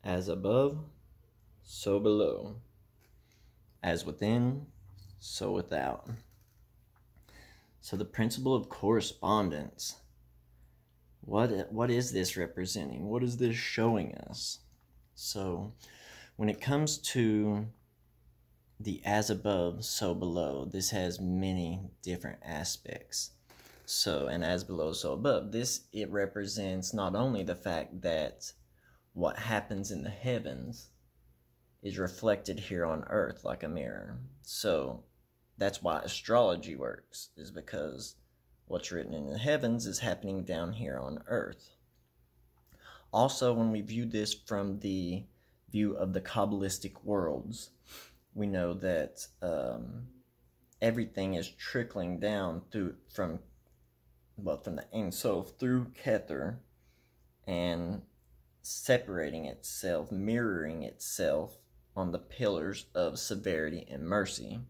As above, so below. As within, so without. So the principle of correspondence. What is this representing? What is this showing us? So when it comes to the as above, so below, this has many different aspects. So, and as below, so above. It represents not only the fact that what happens in the heavens is reflected here on earth like a mirror. So that's why astrology works, is because what's written in the heavens is happening down here on earth. Also, when we view this from the view of the Kabbalistic worlds, we know that everything is trickling down from the Ein Sof through Kether and separating itself, mirroring itself on the pillars of severity and mercy.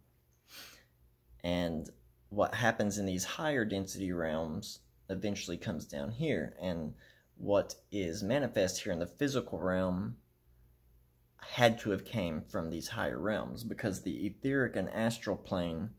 And what happens in these higher density realms eventually comes down here, and what is manifest here in the physical realm had to have came from these higher realms, because the etheric and astral plane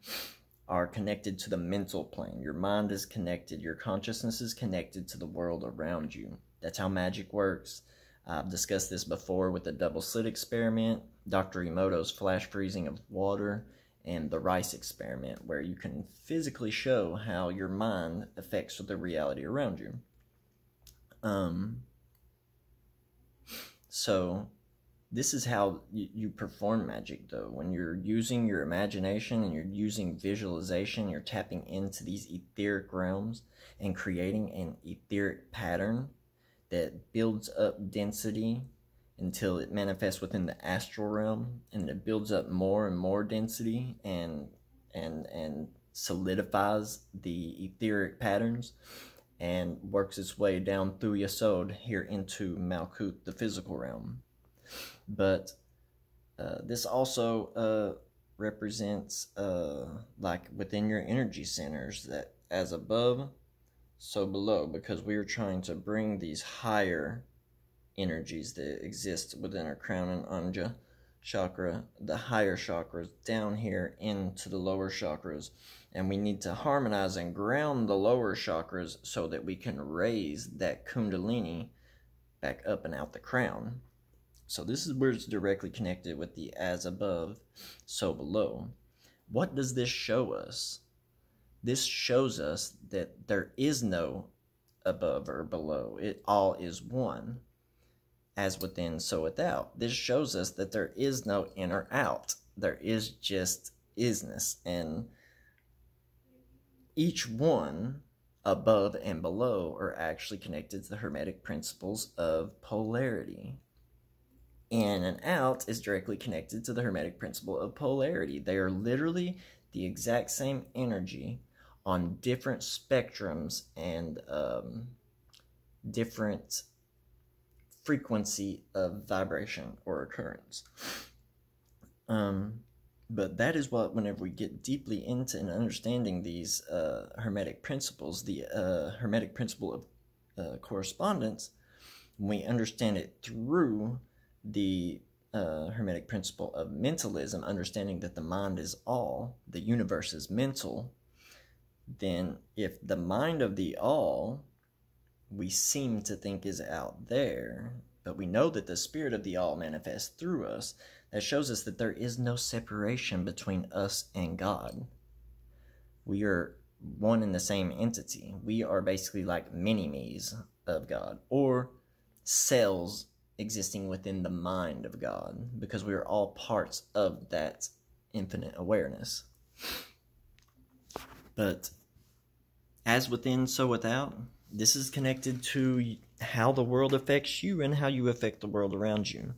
are connected to the mental plane. Your mind is connected, your consciousness is connected to the world around you. That's how magic works. I've discussed this before with the double slit experiment, Dr. Emoto's flash freezing of water, and the rice experiment, where you can physically show how your mind affects the reality around you. So this is how you perform magic, though. When you're using your imagination and you're using visualization, you're tapping into these etheric realms and creating an etheric pattern that builds up density until it manifests within the astral realm, and it builds up more and more density and solidifies the etheric patterns and works its way down through Yesod here into Malkut, the physical realm. But this also represents like within your energy centers, that as above, so below, because we are trying to bring these higher energies that exist within our crown and Anja chakra, the higher chakras, down here into the lower chakras, and we need to harmonize and ground the lower chakras so that we can raise that kundalini back up and out the crown. So this is where it's directly connected with the as above, so below. What does this show us? This shows us that there is no above or below. It all is one. As within, so without. This shows us that there is no in or out. There is just isness. And each one, above and below, are actually connected to the Hermetic principles of polarity. In and out is directly connected to the Hermetic principle of polarity. They are literally the exact same energy on different spectrums and different frequency of vibration or occurrence. But that is what, whenever we get deeply into and understanding these Hermetic principles, the Hermetic principle of correspondence, when we understand it through the Hermetic principle of mentalism, understanding that the mind is all, the universe is mental, then if the mind of the all we seem to think is out there, but we know that the spirit of the all manifests through us, that shows us that there is no separation between us and God. We are one and the same entity. We are basically like mini-me's of God, or cells existing within the mind of God, because we are all parts of that infinite awareness. But as within, so without, this is connected to how the world affects you and how you affect the world around you.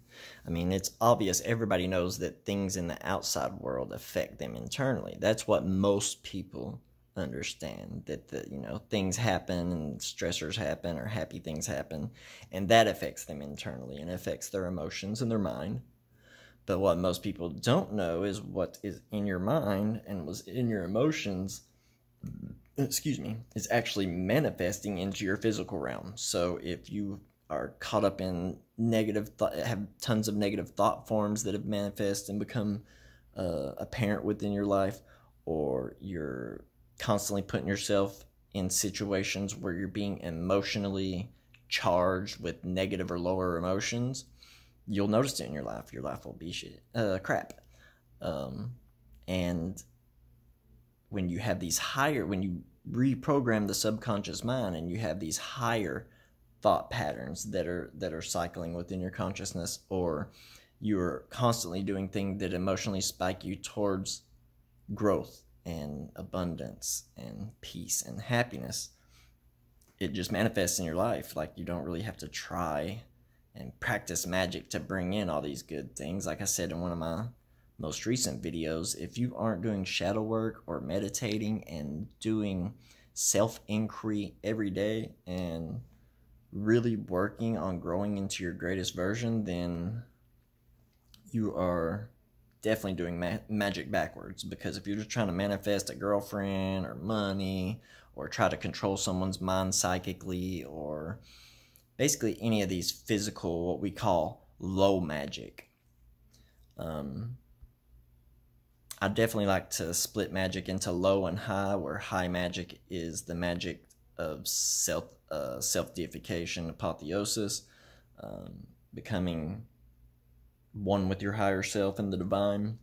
I mean, it's obvious. Everybody knows that things in the outside world affect them internally. That's what most people understand, that things happen and stressors happen or happy things happen, and that affects them internally and affects their emotions and their mind. But what most people don't know is what is in your mind and was in your emotions, is actually manifesting into your physical realm. So if you are caught up in have tons of negative thought forms that have manifest and become apparent within your life, or you're constantly putting yourself in situations where you're being emotionally charged with negative or lower emotions, you'll notice it in your life. Your life will be crap. And when you have these when you reprogram the subconscious mind and you have these higher thought patterns that are cycling within your consciousness, or you're constantly doing things that emotionally spike you towards growth and abundance and peace and happiness, it just manifests in your life. Like, you don't really have to try and practice magic to bring in all these good things. Like I said in one of my most recent videos, if you aren't doing shadow work or meditating and doing self-inquiry every day and really working on growing into your greatest version, then you are definitely doing magic backwards. Because if you're just trying to manifest a girlfriend or money, or try to control someone's mind psychically, or basically any of these physical, what we call low magic, I definitely like to split magic into low and high, where high magic is the magic of self-deification, apotheosis, becoming one with your higher self and the divine.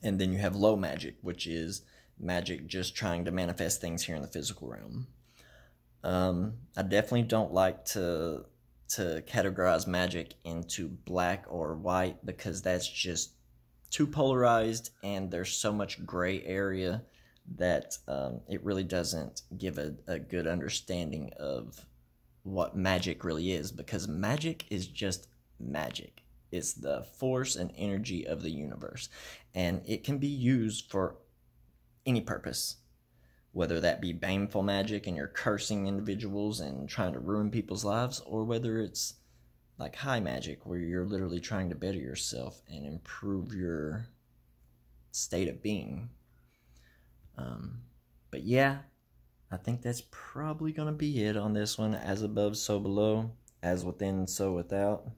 And then you have low magic, which is magic just trying to manifest things here in the physical realm. I definitely don't like to categorize magic into black or white, because that's just too polarized, and there's so much gray area that it really doesn't give a good understanding of what magic really is. Because magic is just magic. It's the force and energy of the universe, and it can be used for any purpose, whether that be baneful magic and you're cursing individuals and trying to ruin people's lives, or whether it's like high magic, where you're literally trying to better yourself and improve your state of being. But yeah, I think that's probably going to be it on this one. As above, so below. As within, so without.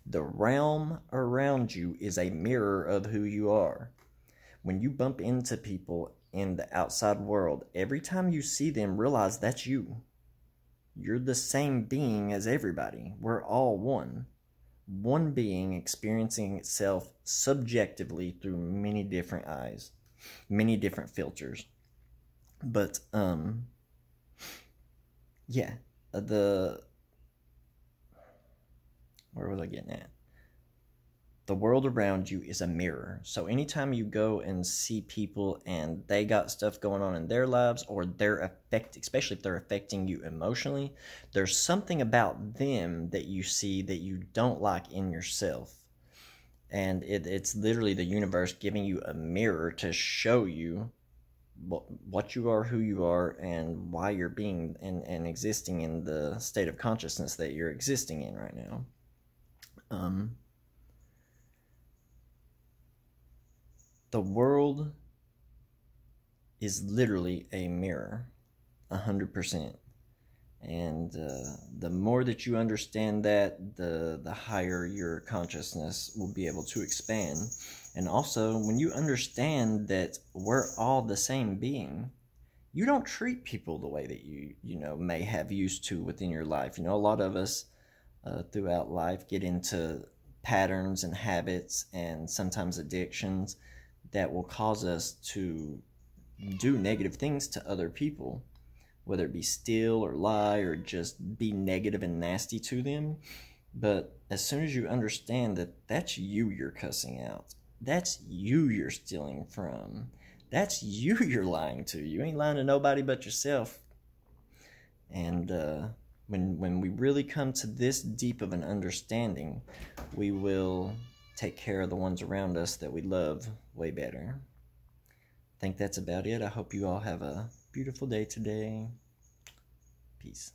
The realm around you is a mirror of who you are. When you bump into people in the outside world, every time you see them, realize that's you. You're the same being as everybody. We're all one. One being experiencing itself subjectively through many different eyes, many different filters. But, yeah, where was I getting at? The world around you is a mirror. So anytime you go and see people and they got stuff going on in their lives, or especially if they're affecting you emotionally, there's something about them that you see that you don't like in yourself. And it's literally the universe giving you a mirror to show you what you are, who you are, and why you're being and existing in the state of consciousness that you're existing in right now. The world is literally a mirror, 100%. And the more that you understand that, the higher your consciousness will be able to expand. And also, when you understand that we're all the same being, you don't treat people the way that you may have used to within your life. A lot of us throughout life get into patterns and habits and sometimes addictions that will cause us to do negative things to other people, whether it be steal or lie or just be negative and nasty to them. But as soon as you understand that that's you you're cussing out, that's you you're stealing from, that's you you're lying to, you ain't lying to nobody but yourself. And when we really come to this deep of an understanding, we will take care of the ones around us that we love way better. I think that's about it. I hope you all have a beautiful day today. Peace.